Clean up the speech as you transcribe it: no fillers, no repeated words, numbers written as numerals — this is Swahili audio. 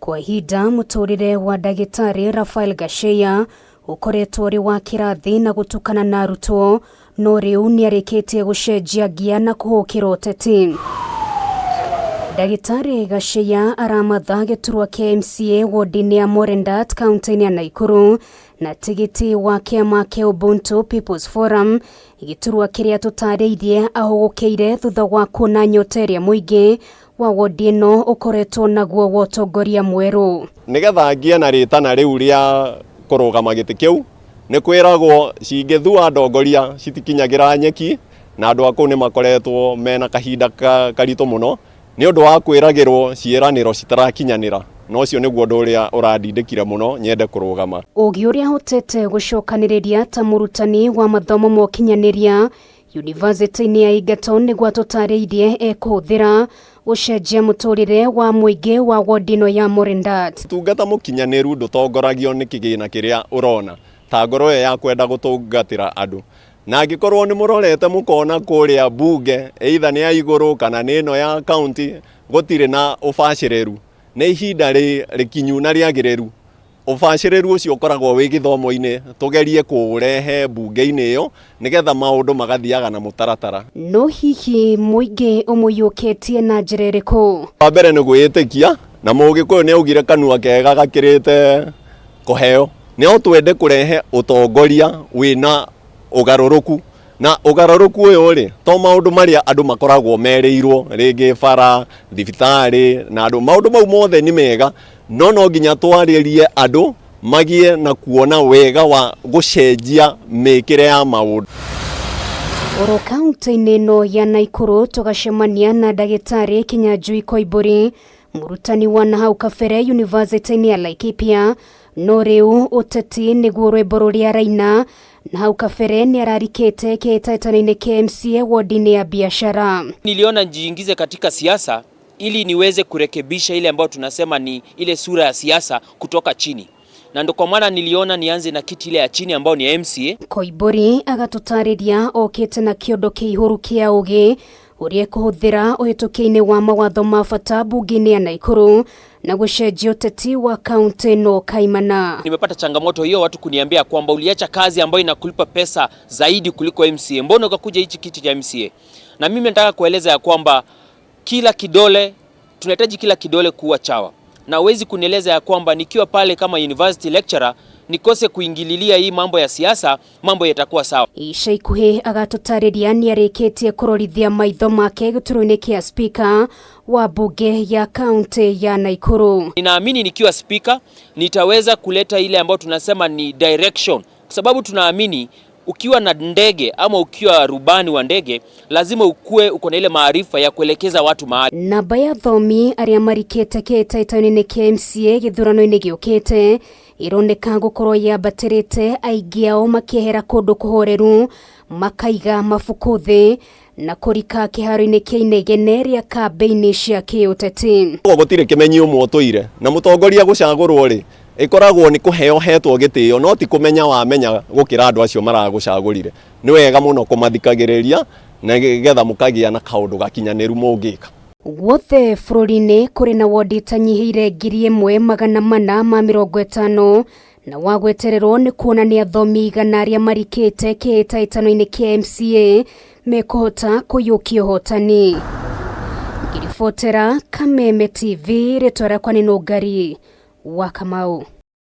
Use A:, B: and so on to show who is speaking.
A: Kwa ihinda muturire wa ndagitari Raphael Gacheiya ukoretwo ri wa kirathi na gutukana na arutwo no riu niarikitie gucenjia gia na kuhukira uteti. Ndagitari Gacheiya aramatha giturwa kia MCA wardini ya Morendat kaunti-ini ya Nakuru na tigiti wa kiama kia Ubuntu People's Forum giturwa kiria tutariirie ahugukiire thutha wa kuona nyoteria muingi wa wodi ino ukoretwo naguo wotongoria mweru.
B: Nigetha ngia na ritana riu ria kurugama giti kiu ni kwiragwo cingithua ndongoria citikinyagira nyeki na andu aku ni makoretwo mena kahinda karitu muno ni undu wa kwiragirwo ciiraniro citarakinyanira no cio niguo ndu uria urandindikire muno nyende kurugama.
A: Ugi uria hotete gucokaniriria ta murutani wa mathomo ma ukinyaniria University-ini ya Egerton niguo atutariirie ekuthira gucenjia muturire wa muingi wa wodi ino ya Morendat.
B: Tungata mukinyaniru ndutongoragio ni kigina kiria urona ta ngoro ya kwenda gutungatira andu na angikorwo ni murorete mukona kuria bunge either ni ya iguru kana ni ino ya county gutire na ubaciriru ni ihinda rikinyu na riagiriru ubaciriru ucio ukoragwo wi githomo-ini tugerie kurehe bunge-ini iyo nigetha maundu magathiaga na mutaratara.
A: No hihi muingi umuyukitie na njira iriku?
B: Wa mbere ni gwitikia na mugikuyu ni augire kanua kega gakirite kuheo ni twende kurehe utongoria wina ugaruruku na ugaruruku uyu ri to maundu maria andu makoragwo mereirwo ringi bara thibitari na andu maundu mau mothe ni mega no nginya twaririe andu magie na kuona wega wa gucenjia mikire ya maundu.
A: Oro kaunti-ini ino ya Nakuru tugacemania na ndagitari Kinyanjui Koimburi murutani wa nahau kabere University-ini ya Laikipia no riu uteti niguo rwimbo ruria raina na hau kabere ni ararikite kihitahitano-ini kia MCA wardini ya biashara.
C: Niliona nijiingize katika siasa ili niweze kurekebisha ile ambayo tunasema ni ile sura ya siasa kutoka chini. Na ndo kwa maana niliona nianze na kiti ile ya chini ambayo ni MCA.
A: Koimburi agatutariria okite na kiondo kiihuru kia ugi urie kuhuthira uhituki-ini wa mawatho ma bata bunge-ini ya Nakuru na gucenjia uteti wa kaunti ino kaimana.
C: Nimepata changamoto hiyo watu kuniambia kwamba uliacha kazi ambayo inakulipa pesa zaidi kuliko MCA. Mbona ukakuja hichi kiti cha MCA? Na mimi nataka kueleza ya kwamba kila kidole tunahitaji kila kidole kuwa chawa. Na huwezi kunieleza ya kwamba nikiwa pale kama university lecturer nikose kuingililia hii mambo ya siasa, mambo yatakuwa sawa.
A: Ica ikuhi agatutariria ni arikitie kurorithia maitho make gituru-ini kia speaker wa bunge ya kaunti ya Nakuru.
C: Ninaamini nikiwa speaker nitaweza kuleta ile ambayo tunasema ni direction, kwa sababu tunaamini ukiwa na ndege ama ukiwa rubani wa ndege lazima uko na ile maarifa ya kuelekeza watu mahali.
A: Namba ya Athomi aria marikite kihitahitano-ini kia MCA Githurano-ini giukite ironeka gukorwo yambatirite aingi ao makiehera kundu kuhoreru makaiga mabuku thi na kurika kiharo-ini kia inegene ria kambeini cia kiuteti.
B: Gutire kimenyi umwe tuire na mutongoria gucagurwo ri ikoragwo ni kuheo hetwo gitio no ti kumenya wamenya gukira andu acio maragucagurire. Ni wega muno kumathikagiriria na getha mukagia na kaundu gakinyaniru mungika.
A: Guothe bururi-ini kuri na wodi tanyihire 1,450 na wagwetererwo ni kuona ni athomi 100 aria marikite kihitahitano-ini kia MCA mekuhota kuyukia uhotani. Ngiribotera Kameme TV ritwa riakwa ni Nugari wa Kamau.